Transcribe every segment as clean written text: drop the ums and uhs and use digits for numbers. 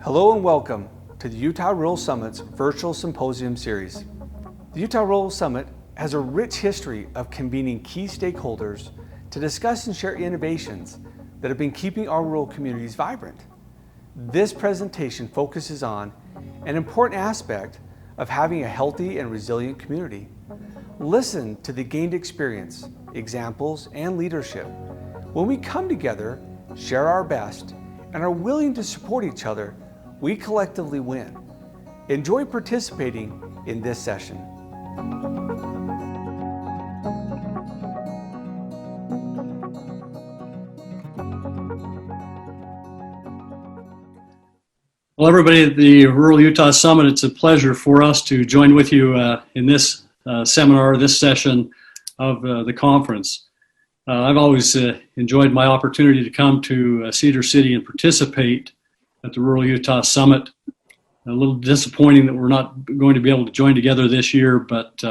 Hello and welcome to the Utah Rural Summit's virtual symposium series. The Utah Rural Summit has a rich history of convening key stakeholders to discuss and share innovations that have been keeping our rural communities vibrant. This presentation focuses on an important aspect of having a healthy and resilient community. Listen to the gained experience, examples, and leadership. When we come together, share our best, and are willing to support each other, we collectively win. Enjoy participating in this session. Well, everybody at the Rural Utah Summit, it's a pleasure for us to join with you in this seminar, this session of the conference. I've always enjoyed my opportunity to come to Cedar City and participate at the Rural Utah Summit. A little disappointing that we're not going to be able to join together this year, but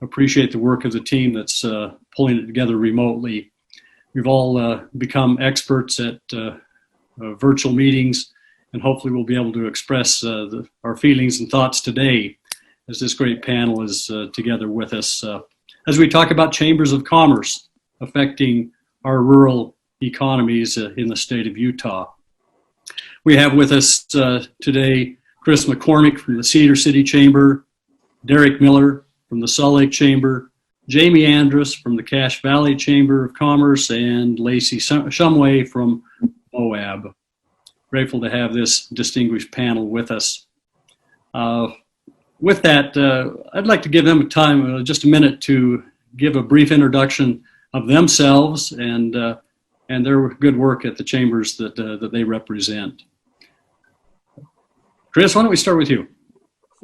appreciate the work of the team that's pulling it together remotely. We've all become experts at virtual meetings, and hopefully we'll be able to express our feelings and thoughts today as this great panel is together with us as we talk about chambers of commerce affecting our rural economies in the state of Utah. We have with us today Chris McCormick from the Cedar City Chamber, Derek Miller from the Salt Lake Chamber, Jamie Andrus from the Cache Valley Chamber of Commerce, and Lacey Shumway from Moab. Grateful to have this distinguished panel with us. With that, I'd like to give them time, just a minute, to give a brief introduction of themselves and their good work at the chambers that they represent. Chris, why don't we start with you?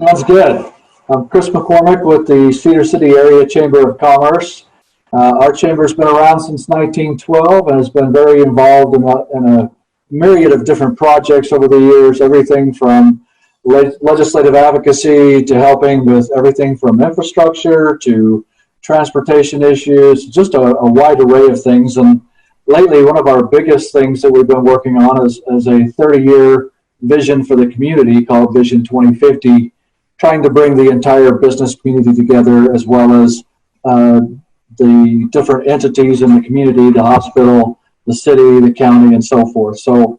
Sounds good. I'm Chris McCormick with the Cedar City Area Chamber of Commerce. Our chamber's been around since 1912 and has been very involved in a myriad of different projects over the years, everything from legislative advocacy to helping with everything from infrastructure to transportation issues, just a wide array of things. And lately, one of our biggest things that we've been working on is a 30-year vision for the community called Vision 2050, trying to bring the entire business community together as well as the different entities in the community, the hospital, the city, the county, and so forth. So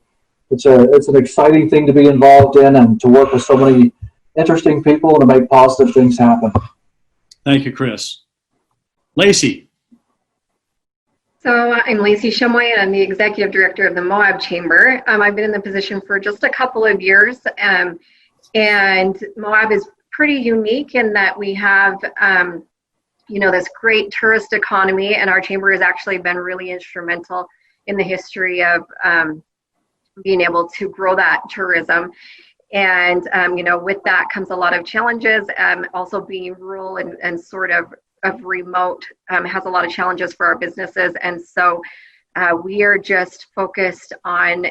it's an exciting thing to be involved in and to work with so many interesting people to make positive things happen. Thank you, Chris. Lacey. So I'm Lacey Shumway, and I'm the Executive Director of the Moab Chamber. I've been in the position for just a couple of years, and Moab is pretty unique in that we have this great tourist economy, and our chamber has actually been really instrumental in the history of being able to grow that tourism. And, with that comes a lot of challenges. Also being rural and sort of remote has a lot of challenges for our businesses. And so we are just focused on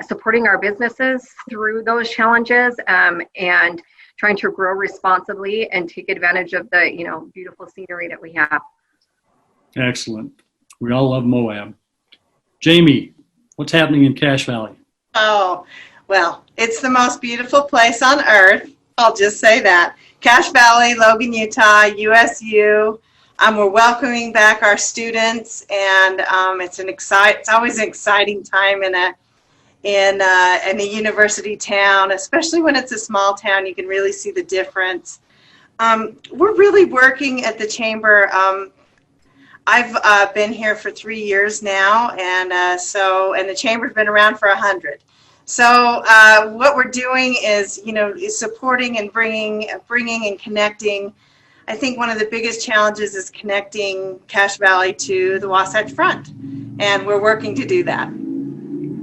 supporting our businesses through those challenges and trying to grow responsibly and take advantage of the, beautiful scenery that we have. Excellent. We all love Moab. Jamie, what's happening in Cache Valley? Oh, well, it's the most beautiful place on earth. I'll just say that. Cache Valley, Logan, Utah, USU. We're welcoming back our students, and it's always an exciting time in a university town, especially when it's a small town. You can really see the difference. We're really working at the chamber. I've been here for 3 years now, and the chamber's been around for 100. So what we're doing is supporting and bringing and connecting. I think one of the biggest challenges is connecting Cache Valley to the Wasatch Front, and we're working to do that.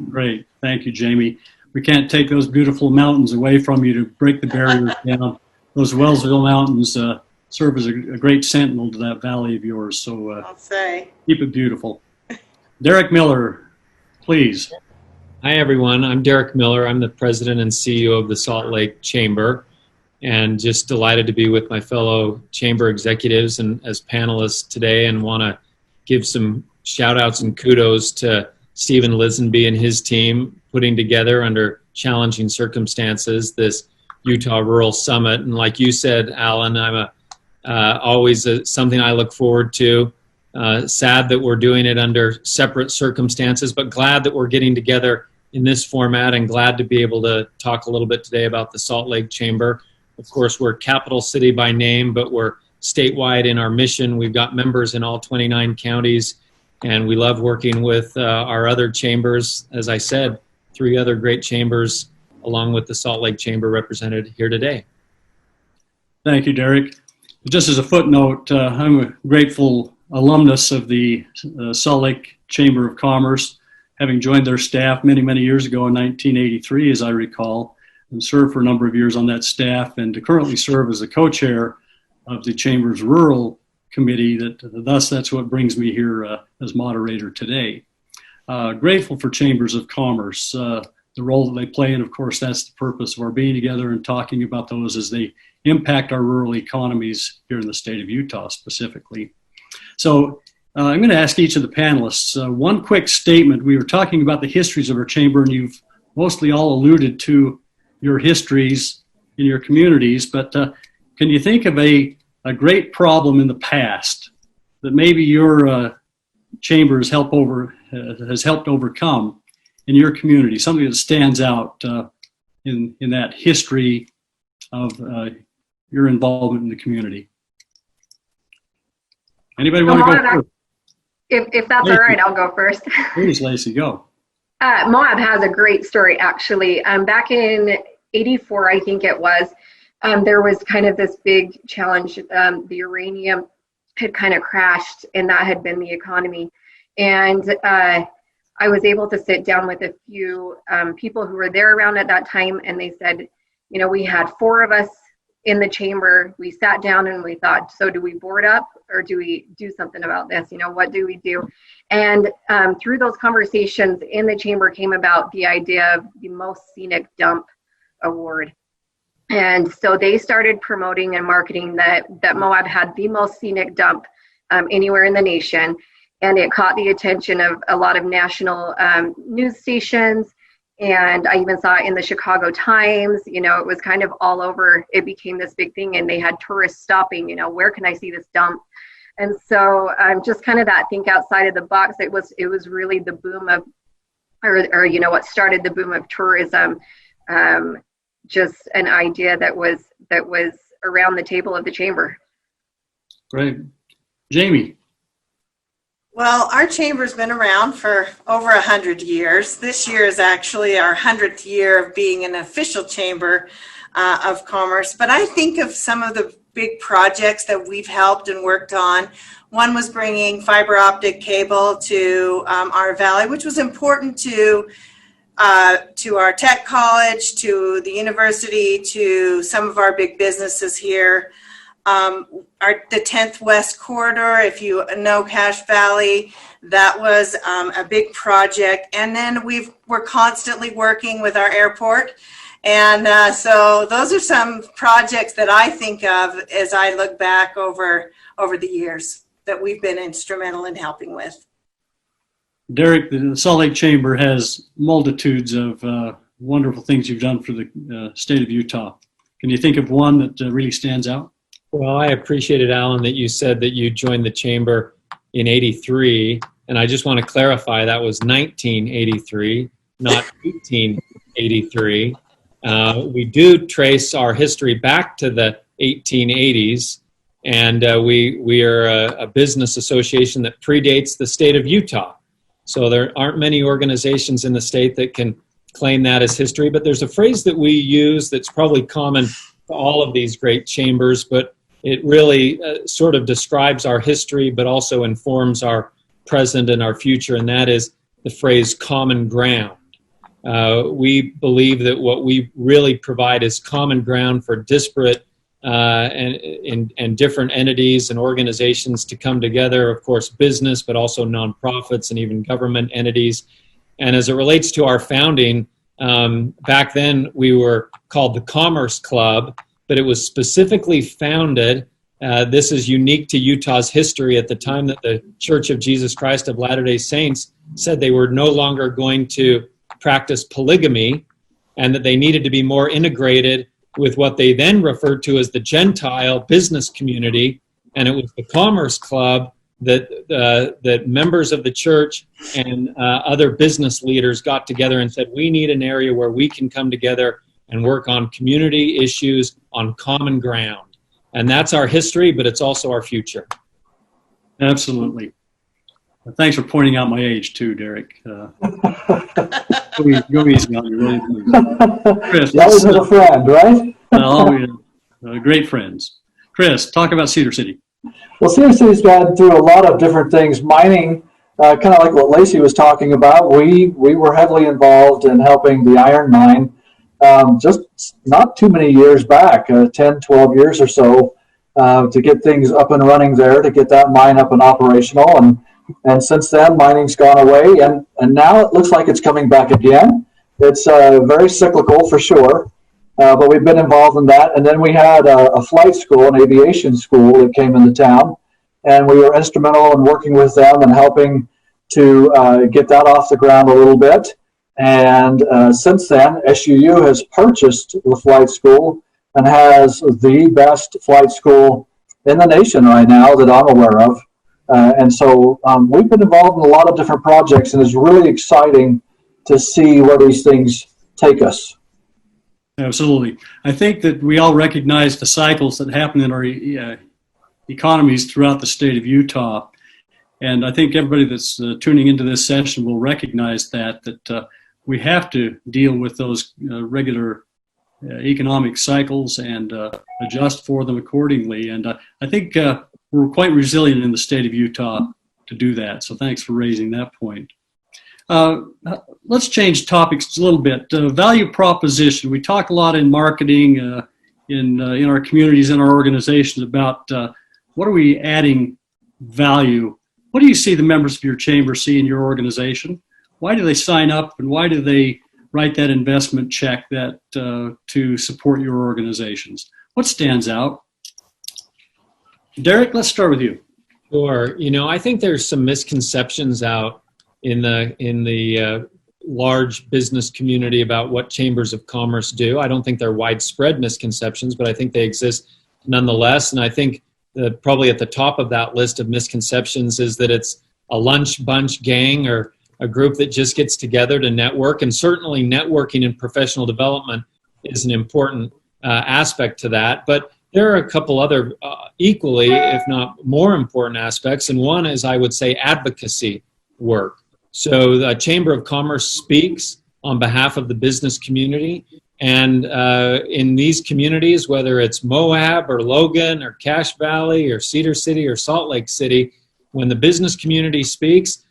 Great. Thank you, Jamie. We can't take those beautiful mountains away from you to break the barriers down. Those Wellsville Mountains serve as a great sentinel to that valley of yours. So I'll say. Keep it beautiful. Derek Miller, please. Hi, everyone. I'm Derek Miller. I'm the president and CEO of the Salt Lake Chamber, and just delighted to be with my fellow chamber executives and as panelists today, and want to give some shout outs and kudos to Stephen Lisenby and his team putting together under challenging circumstances, this Utah Rural Summit. And like you said, Alan, I'm always something I look forward to. Sad that we're doing it under separate circumstances, but glad that we're getting together in this format, and glad to be able to talk a little bit today about the Salt Lake Chamber. Of course, we're capital city by name, but we're statewide in our mission. We've got members in all 29 counties, and we love working with our other chambers. As I said, 3 other great chambers, along with the Salt Lake Chamber represented here today. Thank you, Derek. Just as a footnote, I'm a grateful alumnus of the Salt Lake Chamber of Commerce, having joined their staff many, many years ago in 1983, as I recall, and served for a number of years on that staff, and to currently serve as the co-chair of the Chamber's Rural Committee. That's what brings me here as moderator today. Grateful for Chambers of Commerce, the role that they play, and of course that's the purpose of our being together and talking about those as they impact our rural economies here in the state of Utah specifically. So I'm going to ask each of the panelists one quick statement. We were talking about the histories of our chamber, and you've mostly all alluded to your histories in your communities, but can you think of a great problem in the past that maybe your chamber has helped overcome in your community, something that stands out in that history of your involvement in the community? Anybody want to go first? If that's all right, I'll go first. Please, Lacey, go. Moab has a great story, actually. Back in '84, I think it was, there was kind of this big challenge. The uranium had kind of crashed, and that had been the economy. And I was able to sit down with a few people who were there around at that time, and they said, you know, we had 4 of us in the chamber. We sat down and we thought, so do we board up or do we do something about this? You know, what do we do? And through those conversations in the chamber came about the idea of the Most Scenic Dump Award. And so they started promoting and marketing that Moab had the most scenic dump anywhere in the nation. And it caught the attention of a lot of national news stations. And I even saw it in the Chicago Times. You know, it was kind of all over. It became this big thing, and they had tourists stopping, you know, where can I see this dump? And so just kind of that think outside of the box. It was really the boom of, or you know, what started the boom of tourism. Just an idea that was around the table of the chamber. Great. Jamie. Well, our chamber's been around for over 100 years. This year is actually our 100th year of being an official chamber of commerce. But I think of some of the big projects that we've helped and worked on. One was bringing fiber optic cable to our valley, which was important to our tech college, to the university, to some of our big businesses here. The 10th West Corridor, if you know Cache Valley, that was a big project. And then we're constantly working with our airport. And so those are some projects that I think of as I look back over the years that we've been instrumental in helping with. Derek, the Salt Lake Chamber has multitudes of wonderful things you've done for the state of Utah. Can you think of one that really stands out? Well, I appreciated, Alan, that you said that you joined the chamber in '83, and I just want to clarify that was 1983, not 1883. We do trace our history back to the 1880s, and we are a business association that predates the state of Utah. So there aren't many organizations in the state that can claim that as history, but there's a phrase that we use that's probably common to all of these great chambers, but it really sort of describes our history, but also informs our present and our future, and that is the phrase common ground. We believe that what we really provide is common ground for disparate and different entities and organizations to come together, of course, business, but also nonprofits and even government entities. And as it relates to our founding, back then we were called the Commerce Club, but it was specifically founded. This is unique to Utah's history at the time that the Church of Jesus Christ of Latter-day Saints said they were no longer going to practice polygamy. and that they needed to be more integrated with what they then referred to as the Gentile business community. And it was the Commerce Club that members of the church and other business leaders got together and said, we need an area where we can come together and work on community issues on common ground. And that's our history, but it's also our future. Absolutely. Thanks for pointing out my age too, Derek. Go easy on you, really. Chris, That was a friend, right? Great friends. Chris, talk about Cedar City. Well, Cedar City's gone through a lot of different things. Mining, kind of like what Lacey was talking about, we were heavily involved in helping the iron mine just not too many years back, 10, 12 years or so, to get things up and running there, to get that mine up and operational. And since then, mining's gone away, and now it looks like it's coming back again. It's very cyclical for sure. But we've been involved in that. And then we had a flight school, an aviation school that came into town. And we were instrumental in working with them and helping to get that off the ground a little bit. And since then, SUU has purchased the flight school and has the best flight school in the nation right now that I'm aware of. And so we've been involved in a lot of different projects, and it's really exciting to see where these things take us. Absolutely. I think that we all recognize the cycles that happen in our economies throughout the state of Utah. And I think everybody that's tuning into this session will recognize that we have to deal with those regular economic cycles and adjust for them accordingly. And I think we're quite resilient in the state of Utah to do that. So thanks for raising that point. Let's change topics a little bit. Value proposition. We talk a lot in marketing, in our communities, in our organizations about what are we adding value. What do you see the members of your chamber see in your organization? Why do they sign up, and why do they write that investment check that to support your organizations? What stands out? Derek, let's start with you. Sure. I think there's some misconceptions out in the large business community about what chambers of commerce do. I don't think they're widespread misconceptions, but I think they exist nonetheless. And I think that probably at the top of that list of misconceptions is that it's a lunch bunch gang or a group that just gets together to network. And certainly networking and professional development is an important aspect to that. But there are a couple other equally, if not more important aspects. And one is, I would say, advocacy work. So the Chamber of Commerce speaks on behalf of the business community. And in these communities, whether it's Moab or Logan or Cache Valley or Cedar City or Salt Lake City, when the business community speaks,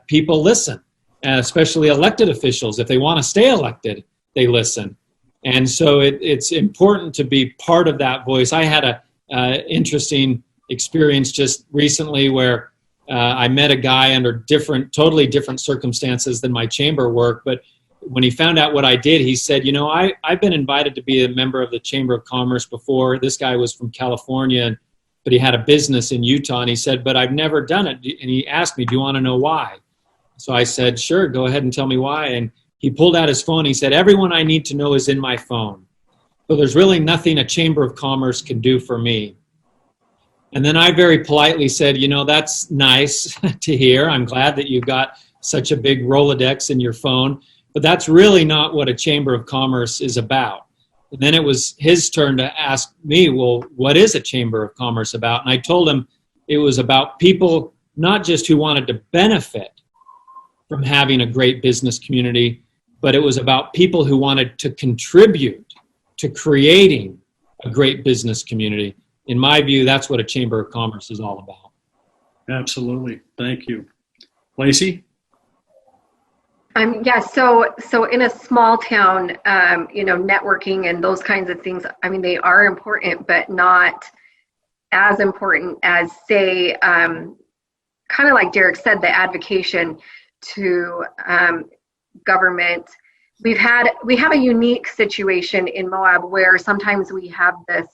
people listen, especially elected officials. If they want to stay elected, they listen. And so it's important to be part of that voice. I had an interesting experience just recently where I met a guy under totally different circumstances than my chamber work. But when he found out what I did, he said, I've been invited to be a member of the Chamber of Commerce before. This guy was from California, but he had a business in Utah. And he said, but I've never done it. And he asked me, do you want to know why? So I said, sure, go ahead and tell me why. And he pulled out his phone. He said, everyone I need to know is in my phone. So there's really nothing a Chamber of Commerce can do for me. And then I very politely said, that's nice to hear. I'm glad that you've got such a big Rolodex in your phone, but that's really not what a Chamber of Commerce is about. And then it was his turn to ask me, well, what is a Chamber of Commerce about? And I told him it was about people, not just who wanted to benefit from having a great business community, but it was about people who wanted to contribute to creating a great business community. In my view, that's what a Chamber of Commerce is all about. Absolutely. Thank you. Lacey? Yeah, so in a small town, networking and those kinds of things, they are important, but not as important as, say, kind of like Derek said, the advocation to government. We have a unique situation in Moab where sometimes we have this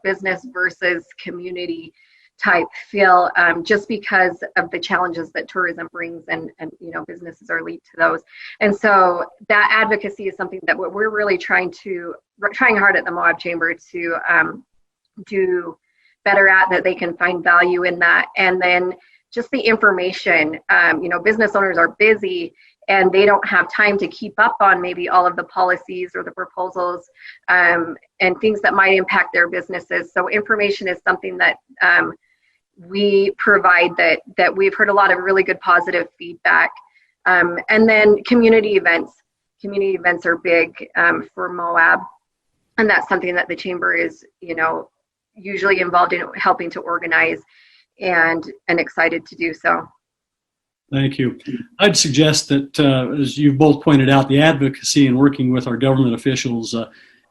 business versus community type feel, just because of the challenges that tourism brings, and businesses are linked to those. And so that advocacy is something that we're really trying hard at the Moab Chamber to do better at, that they can find value in that. And then just the information, business owners are busy and they don't have time to keep up on maybe all of the policies or the proposals, and things that might impact their businesses. So information is something that we provide, that we've heard a lot of really good positive feedback. And then community events. Community events are big for Moab, and that's something that the Chamber is, usually involved in helping to organize and excited to do so. Thank you. I'd suggest that, as you both pointed out, the advocacy and working with our government officials,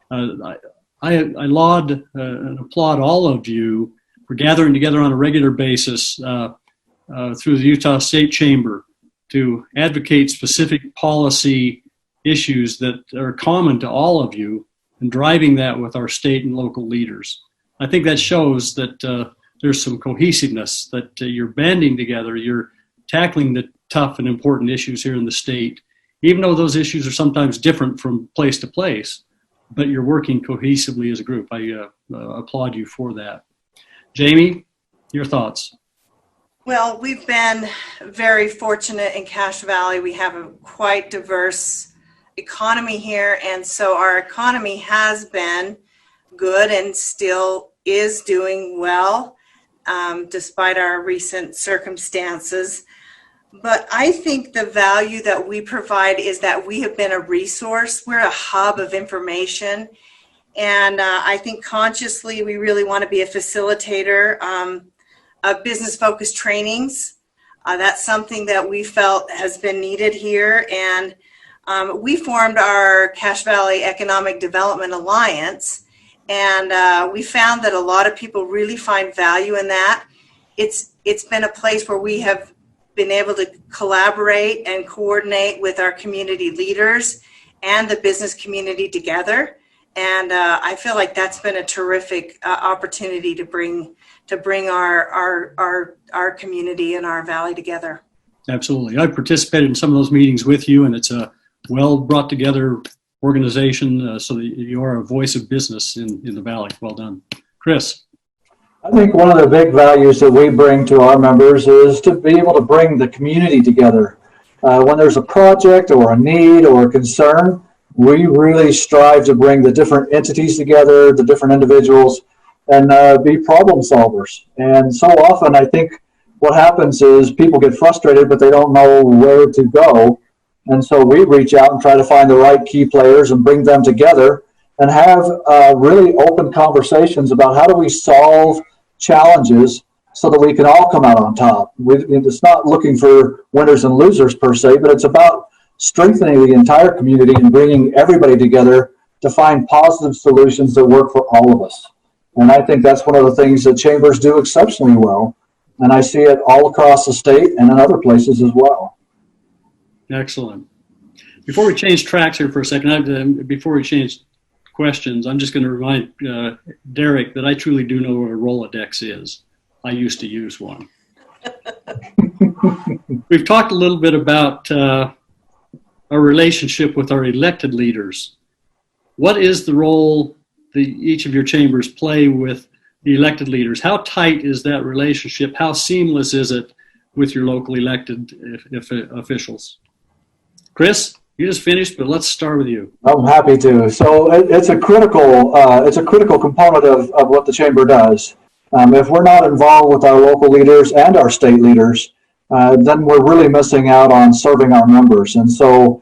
I laud and applaud all of you for gathering together on a regular basis through the Utah State Chamber to advocate specific policy issues that are common to all of you, and driving that with our state and local leaders. I think that shows that there's some cohesiveness, that you're banding together, you're tackling the tough and important issues here in the state, even though those issues are sometimes different from place to place, but you're working cohesively as a group. I applaud you for that. Jamie, your thoughts? Well, we've been very fortunate in Cache Valley. We have a quite diverse economy here, and so our economy has been good and still is doing well, despite our recent circumstances. But I think the value that we provide is that we have been a resource. We're a hub of information. And I think consciously we really want to be a facilitator of business-focused trainings. That's something that we felt has been needed here. And we formed our Cache Valley Economic Development Alliance. And we found that a lot of people really find value in that. It's been a place where we have been able to collaborate and coordinate with our community leaders and the business community together. And I feel like that's been a terrific opportunity to bring our community and our valley together. Absolutely. I participated in some of those meetings with you, and it's a well brought together organization, so that you are a voice of business in the valley. Well done. Chris. I think one of the big values that we bring to our members is to be able to bring the community together. When there's a project or a need or a concern, we really strive to bring the different entities together, the different individuals, and be problem solvers. And so often I think what happens is people get frustrated, but they don't know where to go. And so we reach out and try to find the right key players and bring them together and have really open conversations about how do we solve challenges so that we can all come out on top. It's not looking for winners and losers per se, but it's about strengthening the entire community and bringing everybody together to find positive solutions that work for all of us. And I think that's one of the things that chambers do exceptionally well. And I see it all across the state and in other places as well. Excellent. Before we change tracks here for a second, before we change questions, I'm just going to remind Derek that I truly do know what a Rolodex is. I used to use one. We've talked a little bit about our relationship with our elected leaders. What is the role that each of your chambers play with the elected leaders? How tight is that relationship? How seamless is it with your local elected officials? Chris, you just finished, but let's start with you. I'm happy to. So it's a critical component of what the chamber does. If we're not involved with our local leaders and our state leaders, then we're really missing out on serving our members. And so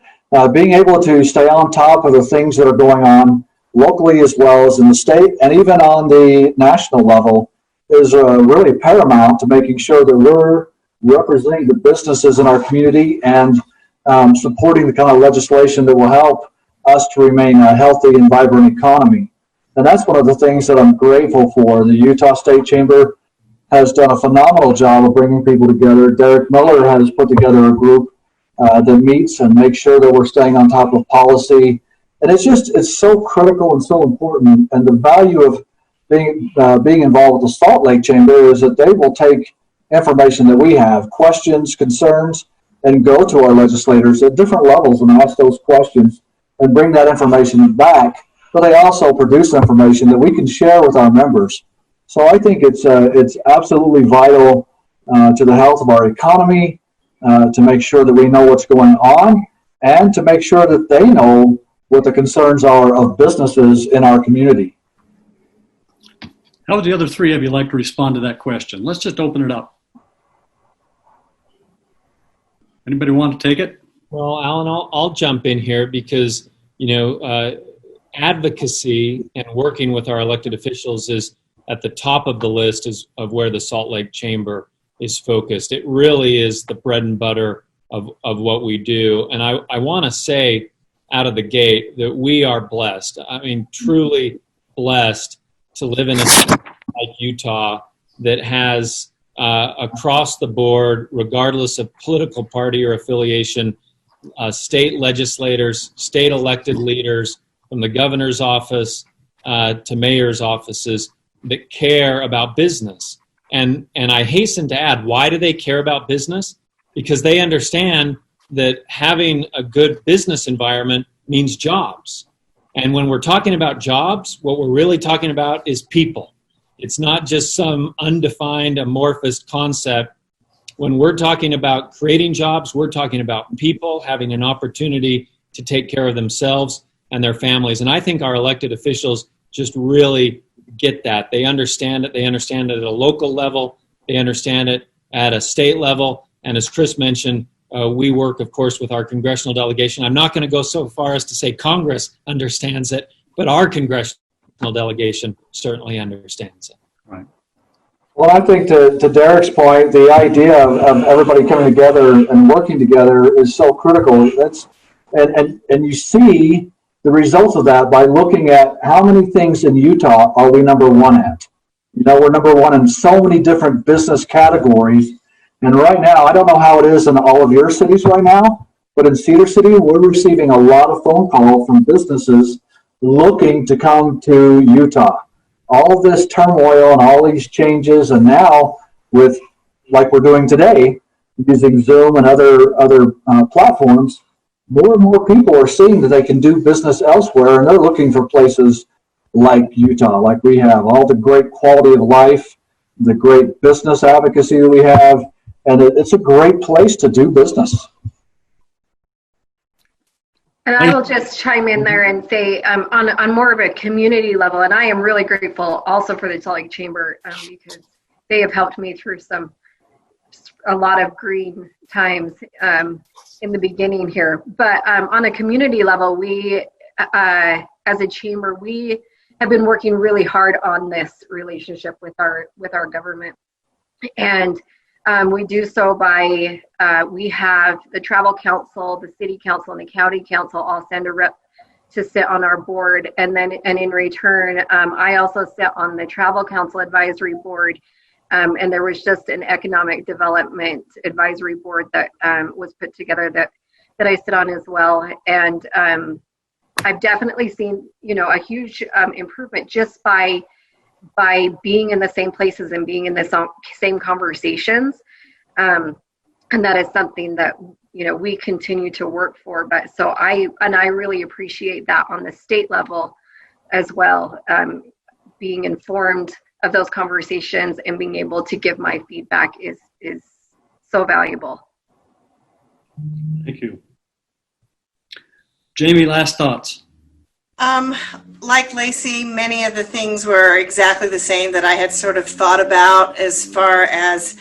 being able to stay on top of the things that are going on locally as well as in the state and even on the national level is really paramount to making sure that we're representing the businesses in our community and supporting the kind of legislation that will help us to remain a healthy and vibrant economy. And that's one of the things that I'm grateful for. The Utah State Chamber has done a phenomenal job of bringing people together. Derek Miller has put together a group that meets and makes sure that we're staying on top of policy. And it's so critical and so important. And the value of being involved with the Salt Lake Chamber is that they will take information that we have, questions, concerns, and go to our legislators at different levels and ask those questions and bring that information back. But they also produce information that we can share with our members. So I think it's absolutely vital to the health of our economy, to make sure that we know what's going on, and to make sure that they know what the concerns are of businesses in our community. How would the other three of you like to respond to that question? Let's just open it up. Anybody want to take it? Well, Alan, I'll jump in here because, advocacy and working with our elected officials is at the top of the list of where the Salt Lake Chamber is focused. It really is the bread and butter of what we do. And I want to say out of the gate that we are blessed. I mean, truly blessed to live in a state like Utah that has across the board, regardless of political party or affiliation, state legislators, state elected leaders, from the governor's office to mayor's offices that care about business. And I hasten to add, why do they care about business? Because they understand that having a good business environment means jobs. And when we're talking about jobs, what we're really talking about is people. It's not just some undefined amorphous concept. When we're talking about creating jobs, we're talking about people having an opportunity to take care of themselves and their families. And I think our elected officials just really get that. They understand it. They understand it at a local level. They understand it at a state level. And as Chris mentioned, we work, of course, with our congressional delegation. I'm not going to go so far as to say Congress understands it, but our congressional delegation certainly understands it. Right. Well, I think to Derek's point, the idea of everybody coming together and working together is so critical. And you see the results of that by looking at how many things in Utah are we number one at. We're number one in so many different business categories. And right now, I don't know how it is in all of your cities right now, but in Cedar City, we're receiving a lot of phone calls from businesses looking to come to Utah. All of this turmoil and all these changes, and now with, like we're doing today, using Zoom and other platforms, more and more people are seeing that they can do business elsewhere, and they're looking for places like Utah, like we have, all the great quality of life, the great business advocacy that we have, and it's a great place to do business. And I will just chime in there and say, on more of a community level, and I am really grateful also for the Salt Lake Chamber because they have helped me through a lot of green times in the beginning here. But on a community level, we, as a chamber, we have been working really hard on this relationship with our government, and we do so by we have the travel council, the city council, and the county council all send a rep to sit on our board, and in return, I also sit on the travel council advisory board. And there was just an economic development advisory board that was put together that I sit on as well. And I've definitely seen, a huge improvement just by being in the same places and being in the same conversations. And that is something that, we continue to work for. But so I really appreciate that on the state level as well, being informed of those conversations and being able to give my feedback is so valuable. Thank you. Jamie, last thoughts. Like Lacey, many of the things were exactly the same that I had sort of thought about as far as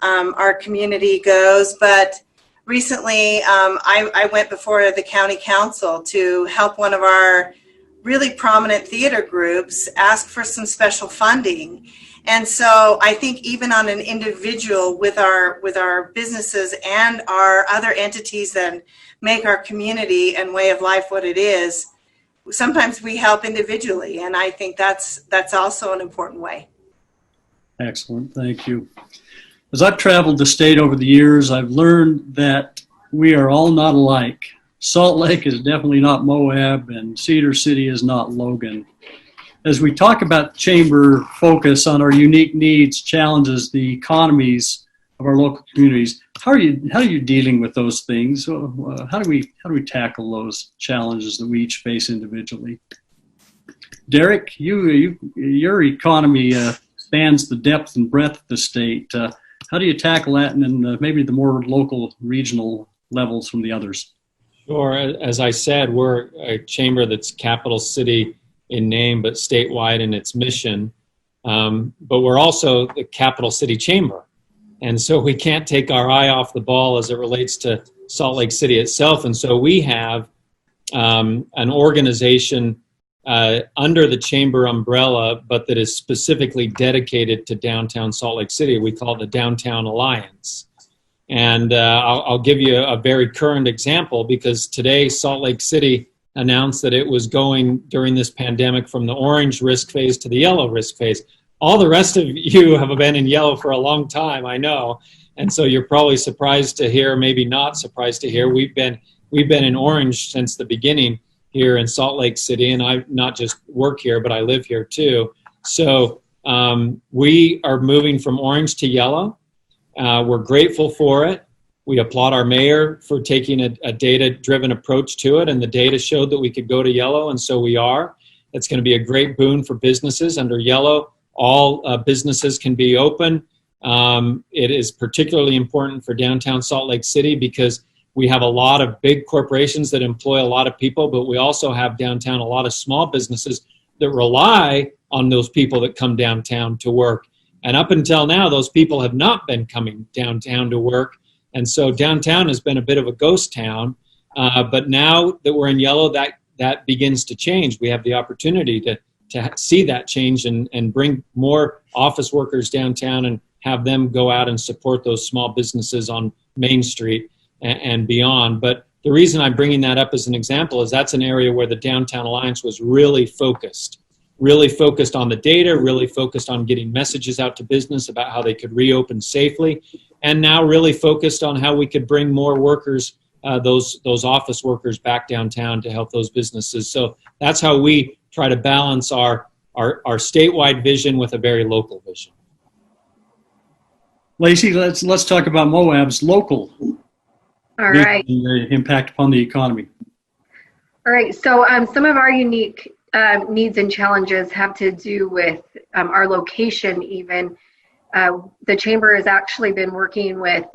our community goes. But recently, I went before the county council to help one of our really prominent theater groups ask for some special funding. And so I think even on an individual with our businesses and our other entities that make our community and way of life what it is, sometimes we help individually. And I think that's also an important way. Excellent. Thank you. As I've traveled the state over the years, I've learned that we are all not alike. Salt Lake is definitely not Moab, and Cedar City is not Logan. as we talk about chamber focus on our unique needs, challenges, the economies of our local communities, how are you dealing with those things? How do we tackle those challenges that we each face individually? Derek, your economy spans the depth and breadth of the state. How do you tackle that, and then maybe the more local, regional levels from the others? Sure. As I said, we're a chamber that's capital city in name, but statewide in its mission. But we're also the capital city chamber. And so we can't take our eye off the ball as it relates to Salt Lake City itself. And so we have an organization under the chamber umbrella, but that is specifically dedicated to downtown Salt Lake City. We call it the Downtown Alliance. And I'll give you a very current example, because today Salt Lake City announced that it was going during this pandemic from the orange risk phase to the yellow risk phase. All the rest of you have been in yellow for a long time, I know. And so you're probably surprised to hear, maybe not surprised to hear, we've been in orange since the beginning here in Salt Lake City. And I not just work here, but I live here too. So we are moving from orange to yellow. We're grateful for it. We applaud our mayor for taking a data-driven approach to it, and the data showed that we could go to yellow, and so we are. It's going to be a great boon for businesses. Under yellow, all businesses can be open. It is particularly important for downtown Salt Lake City because we have a lot of big corporations that employ a lot of people, but we also have downtown a lot of small businesses that rely on those people that come downtown to work. And up until now, those people have not been coming downtown to work. And so downtown has been a bit of a ghost town. But now that we're in yellow, that begins to change. We have the opportunity to see that change and bring more office workers downtown and have them go out and support those small businesses on Main Street and beyond. But the reason I'm bringing that up as an example is that's an area where the Downtown Alliance was really focused on the data, really focused on getting messages out to business about how they could reopen safely, and now really focused on how we could bring more workers, those office workers, back downtown to help those businesses. So that's how we try to balance our statewide vision with a very local vision. Lacey, let's talk about Moab's local impact upon the economy. All right. So some of our unique needs and challenges have to do with our location even. The chamber has actually been working with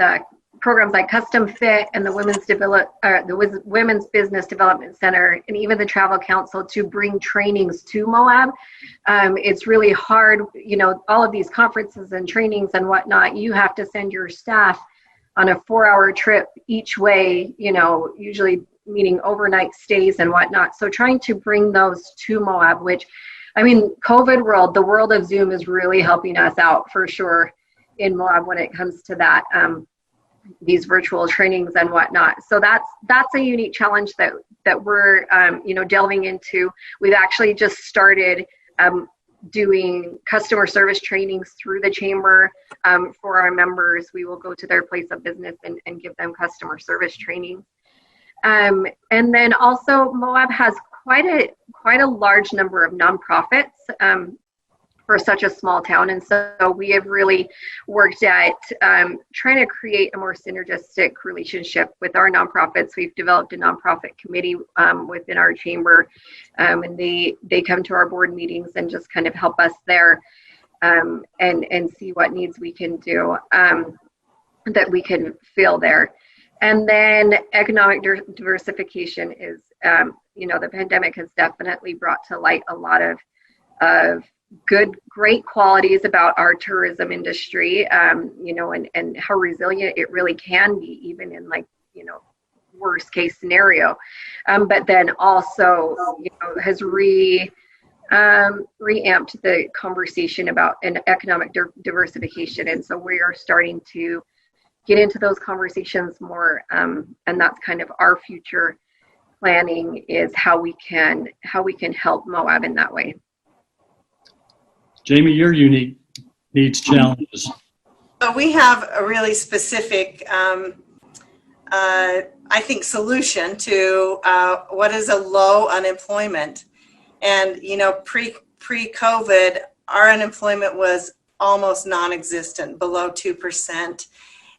programs like Custom Fit and the Women's Business Development Center and even the Travel Council to bring trainings to Moab. It's really hard, all of these conferences and trainings and whatnot, you have to send your staff on a 4-hour trip each way, usually meaning overnight stays and whatnot. So trying to bring those to Moab, which, COVID world, the world of Zoom is really helping us out for sure in Moab when it comes to that, these virtual trainings and whatnot. So that's a unique challenge that we're, delving into. We've actually just started doing customer service trainings through the chamber for our members. We will go to their place of business and give them customer service training. And then also Moab has quite a large number of nonprofits for such a small town. And so we have really worked at trying to create a more synergistic relationship with our nonprofits. We've developed a nonprofit committee within our chamber, and they come to our board meetings and just kind of help us there and see what needs we can do that we can fill there. And then economic diversification is, the pandemic has definitely brought to light a lot of great qualities about our tourism industry, and how resilient it really can be, even in worst case scenario. But then also, has reamped the conversation about an economic diversification. And so we are starting to get into those conversations more, and that's kind of our future planning, is how we can help Moab in that way. Jamie, your unique needs challenges. So we have a really specific, solution to what is a low unemployment. And, pre-COVID, our unemployment was almost non-existent, below 2%,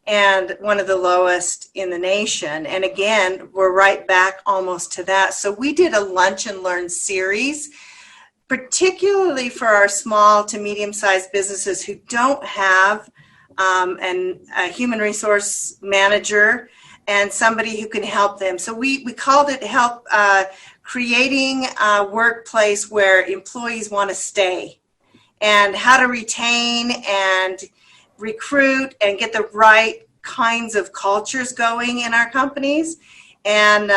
and one of the lowest in the nation. And again, we're right back almost to that. So we did a lunch and learn series, particularly for our small to medium-sized businesses who don't have a human resource manager and somebody who can help them. So we called it creating a workplace where employees want to stay, and how to retain and recruit and get the right kinds of cultures going in our companies. And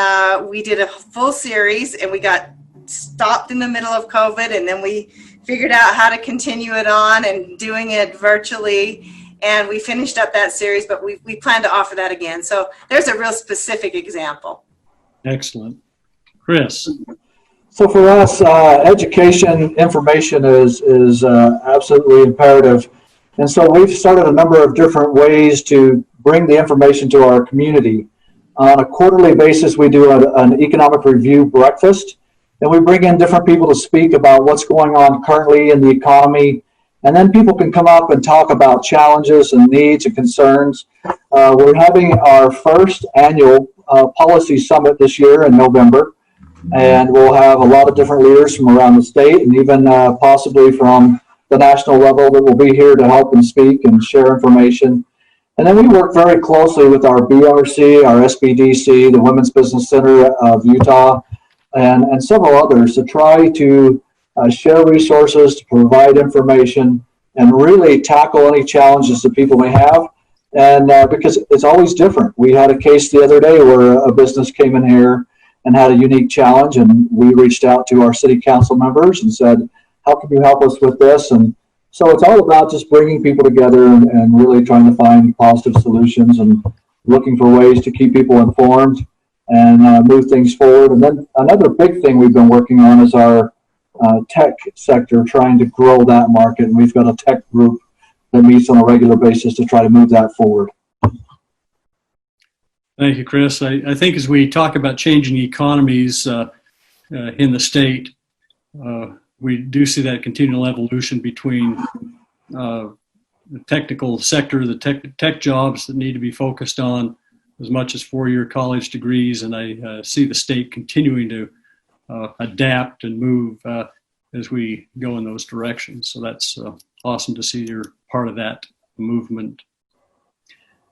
we did a full series, and we got stopped in the middle of COVID, and then we figured out how to continue it on and doing it virtually. And we finished up that series, but we plan to offer that again. So there's a real specific example. Excellent. Chris. So for us, education information is absolutely imperative. And so we've started a number of different ways to bring the information to our community. On a quarterly basis, we do an economic review breakfast, and we bring in different people to speak about what's going on currently in the economy. And then people can come up and talk about challenges and needs and concerns. We're having our first annual policy summit this year in November. And we'll have a lot of different leaders from around the state, and even possibly from the national level, that will be here to help and speak and share information. And then we work very closely with our BRC, our SBDC, the Women's Business Center of Utah, and several others to try to share resources, to provide information, and really tackle any challenges that people may have. And because it's always different. We had a case the other day where a business came in here and had a unique challenge, and we reached out to our city council members and said, how can you help us with this? And so it's all about just bringing people together and really trying to find positive solutions and looking for ways to keep people informed and move things forward. And then another big thing we've been working on is our tech sector, trying to grow that market. And we've got a tech group that meets on a regular basis to try to move that forward. Thank you, Chris. I think as we talk about changing economies in the state, we do see that continual evolution between the technical sector, the tech jobs that need to be focused on as much as four-year college degrees, and I see the state continuing to adapt and move as we go in those directions. So that's awesome to see you're part of that movement.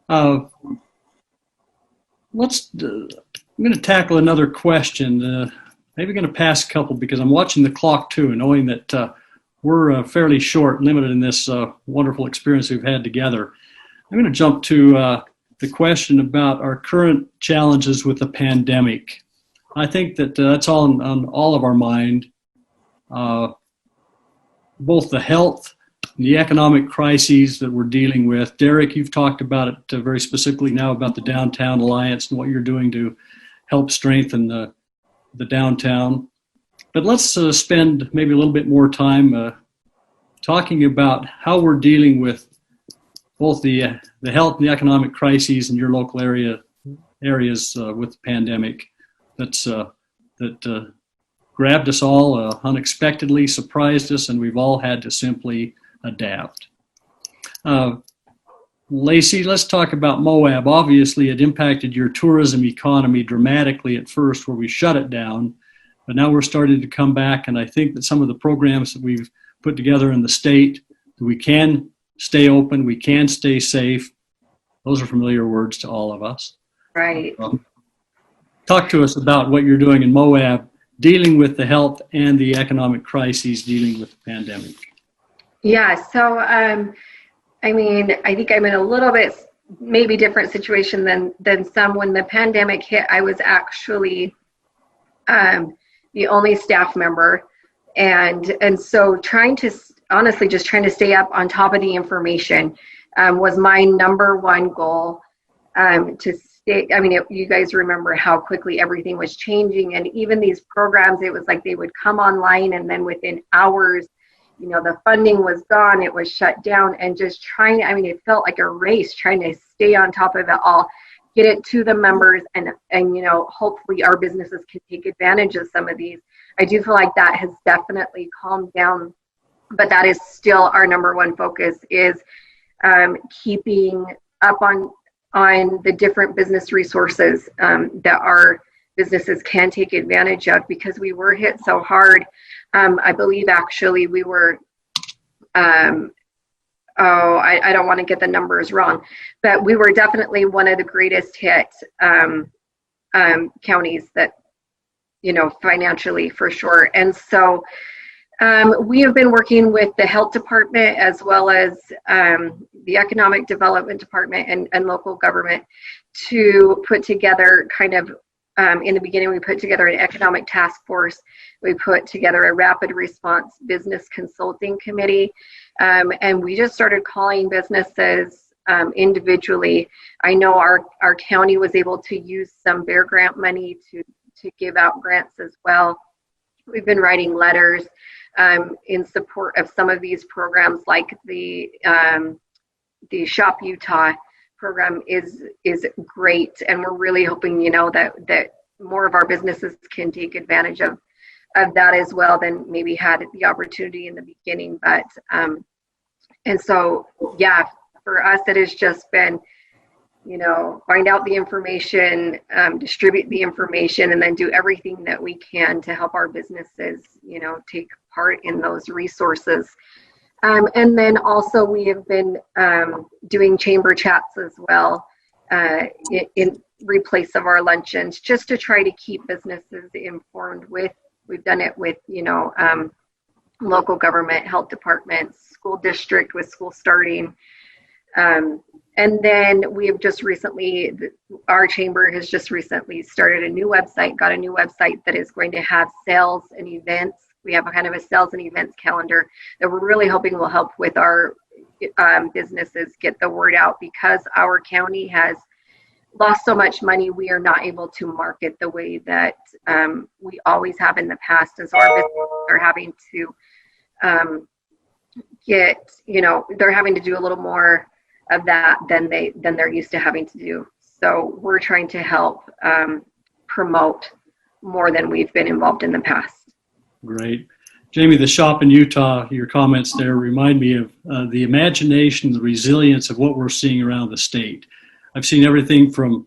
I'm going to tackle another question. Maybe going to pass a couple because I'm watching the clock too, knowing that we're fairly short, limited in this wonderful experience we've had together. I'm going to jump to the question about our current challenges with the pandemic. I think that that's all on all of our mind, both the health and the economic crises that we're dealing with. Derek, you've talked about it very specifically now about the Downtown Alliance and what you're doing to help strengthen the downtown. But let's spend maybe a little bit more time talking about how we're dealing with both the health and the economic crises in your local areas with the pandemic that grabbed us all unexpectedly, surprised us, and we've all had to simply adapt. Lacey, let's talk about Moab. Obviously, it impacted your tourism economy dramatically at first, where we shut it down, but now we're starting to come back, and I think that some of the programs that we've put together in the state, that we can stay open, we can stay safe. Those are familiar words to all of us. Right. Talk to us about what you're doing in Moab, dealing with the health and the economic crises, dealing with the pandemic. Yeah, so I mean, I think I'm in a little bit maybe different situation than some. When the pandemic hit, I was actually the only staff member, and so trying to stay up on top of the information was my number one goal. To stay, I mean, you guys remember how quickly everything was changing, and even these programs, it was like they would come online, and then within hours, the funding was gone, it was shut down, and just it felt like a race trying to stay on top of it all, get it to the members, and hopefully our businesses can take advantage of some of these. I do feel like that has definitely calmed down, but that is still our number one focus, is keeping up on the different business resources that our businesses can take advantage of, because we were hit so hard. I believe actually we were, I don't want to get the numbers wrong, but we were definitely one of the greatest hit counties that, financially, for sure. And so we have been working with the health department as well as the economic development department and local government to put together kind of, in the beginning, we put together an economic task force. We put together a rapid response business consulting committee. And we just started calling businesses individually. I know our county was able to use some Bear Grant money to give out grants as well. We've been writing letters in support of some of these programs, like the Shop Utah program is great, and we're really hoping that more of our businesses can take advantage of that as well than maybe had the opportunity in the beginning. But and so for us it has just been find out the information, distribute the information, and then do everything that we can to help our businesses take part in those resources. And then also we have been doing chamber chats as well in replace of our luncheons, just to try to keep businesses informed we've done it with, local government, health departments, school district with school starting. And then we have just recently, our chamber has just recently started got a new website that is going to have sales and events. We have a kind of a sales and events calendar that we're really hoping will help with our businesses get the word out, because our county has lost so much money. We are not able to market the way that we always have in the past, and so our businesses are having to they're having to do a little more of that than they're used to having to do. So we're trying to help promote more than we've been involved in the past. Great. Jamie, the shop in Utah, your comments there remind me of the imagination, the resilience of what we're seeing around the state. I've seen everything from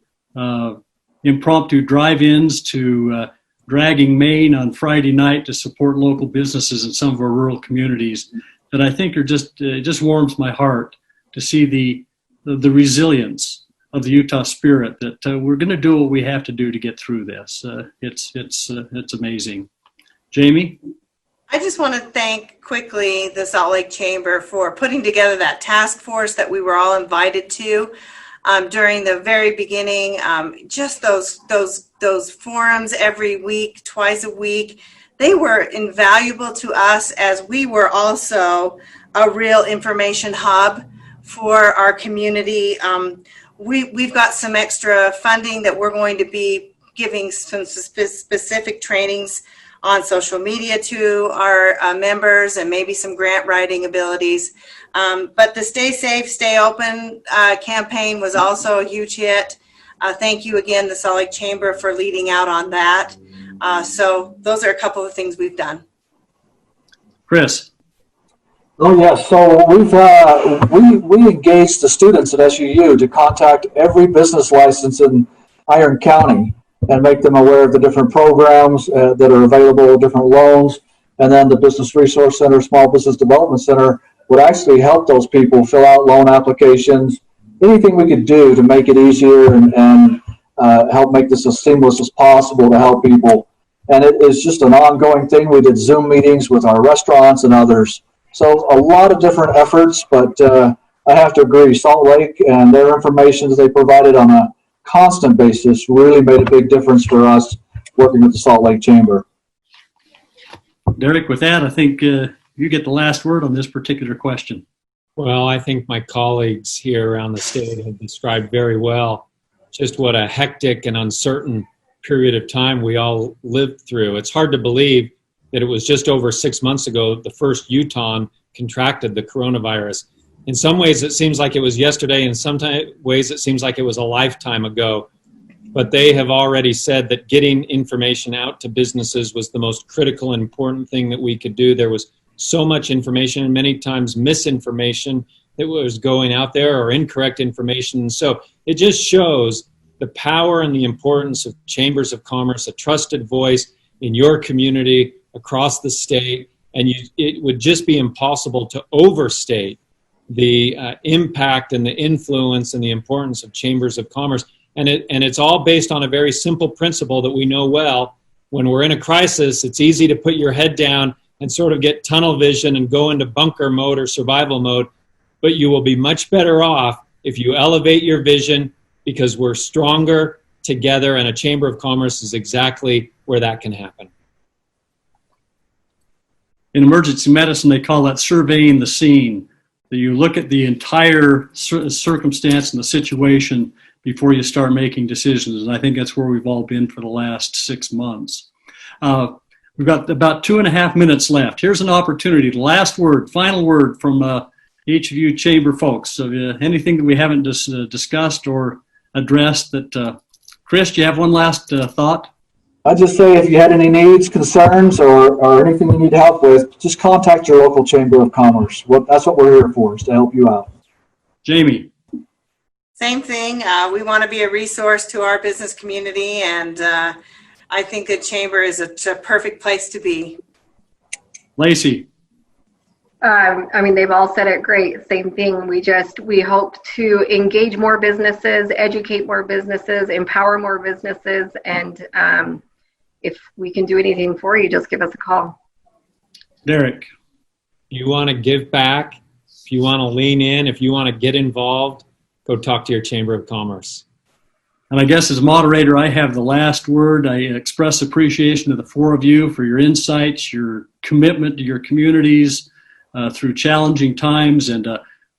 impromptu drive-ins to dragging Maine on Friday night to support local businesses in some of our rural communities that I think are just warms my heart to see the resilience of the Utah spirit, that we're going to do what we have to do to get through this. It's amazing. Jamie? I just want to thank quickly the Salt Lake Chamber for putting together that task force that we were all invited to during the very beginning. Just those forums every week, twice a week, they were invaluable to us, as we were also a real information hub for our community. We've got some extra funding that we're going to be giving some specific trainings on social media to our members, and maybe some grant writing abilities. But the Stay Safe, Stay Open campaign was also a huge hit. Thank you again, the Salt Lake Chamber, for leading out on that. So those are a couple of things we've done. Chris? Oh yes, so we engaged the students at SUU to contact every business license in Iron County and make them aware of the different programs that are available, different loans, and then the Business Resource Center, Small Business Development Center would actually help those people fill out loan applications, anything we could do to make it easier and help make this as seamless as possible to help people. And it is just an ongoing thing. We did Zoom meetings with our restaurants and others. So a lot of different efforts, but I have to agree, Salt Lake and their information that they provided on a constant basis really made a big difference for us working with the Salt Lake Chamber. Derek, with that, I think you get the last word on this particular question. Well, I think my colleagues here around the state have described very well just what a hectic and uncertain period of time we all lived through. It's hard to believe that it was just over 6 months ago the first Utahn contracted the coronavirus. In some ways, it seems like it was yesterday. In some ways, it seems like it was a lifetime ago. but they have already said that getting information out to businesses was the most critical and important thing that we could do. There was so much information and many times misinformation that was going out there, or incorrect information. So it just shows the power and the importance of chambers of commerce, a trusted voice in your community across the state. And it would just be impossible to overstate the impact and the influence and the importance of chambers of commerce. And it's all based on a very simple principle that we know well. When we're in a crisis, it's easy to put your head down and sort of get tunnel vision and go into bunker mode or survival mode. But you will be much better off if you elevate your vision, because we're stronger together, and a Chamber of Commerce is exactly where that can happen. In emergency medicine, they call that surveying the scene. That you look at the entire circumstance and the situation before you start making decisions. And I think that's where we've all been for the last 6 months. We've got about 2.5 minutes left. Here's an opportunity. The last word, final word from each of you chamber folks. So anything that we haven't discussed or addressed that, Chris, do you have one last thought? I'd just say if you had any needs, concerns, or anything you need help with, just contact your local Chamber of Commerce. That's what we're here for, is to help you out. Jamie. Same thing. We want to be a resource to our business community, and I think the Chamber is a perfect place to be. Lacey. I mean, they've all said it great. Same thing. We hope to engage more businesses, educate more businesses, empower more businesses. And if we can do anything for you, just give us a call. Derek. If you want to give back, if you want to lean in, if you want to get involved, go talk to your Chamber of Commerce. And I guess as moderator, I have the last word. I express appreciation to the four of you for your insights, your commitment to your communities, through challenging times, and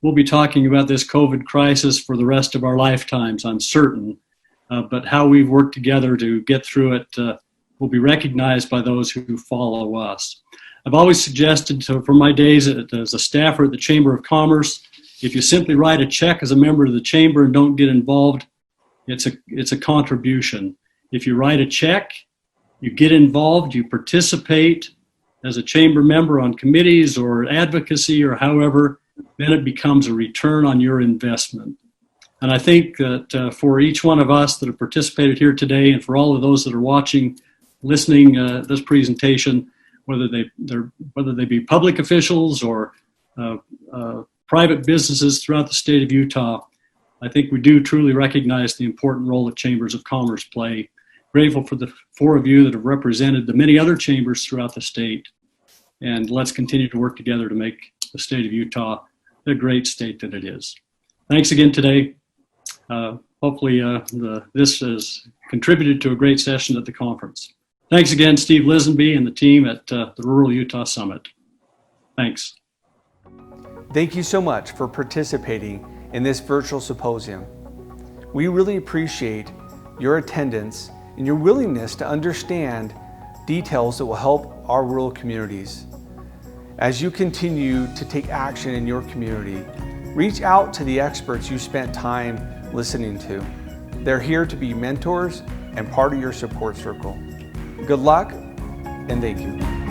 we'll be talking about this COVID crisis for the rest of our lifetimes, I'm certain. But how we've worked together to get through it will be recognized by those who follow us. I've always suggested, for my days as a staffer at the Chamber of Commerce, if you simply write a check as a member of the Chamber and don't get involved, it's a contribution. If you write a check, you get involved, you participate as a chamber member on committees or advocacy or however, then it becomes a return on your investment. And I think that for each one of us that have participated here today, and for all of those that are watching, listening this presentation, whether they be public officials or private businesses throughout the state of Utah, I think we do truly recognize the important role that chambers of commerce play. Grateful for the four of you that have represented the many other chambers throughout the state. And let's continue to work together to make the state of Utah the great state that it is. Thanks again today. Hopefully this has contributed to a great session at the conference. Thanks again, Steve Lisenby and the team at the Rural Utah Summit. Thanks. Thank you so much for participating in this virtual symposium. We really appreciate your attendance and your willingness to understand details that will help our rural communities. As you continue to take action in your community, reach out to the experts you spent time listening to. They're here to be mentors and part of your support circle. Good luck, and thank you.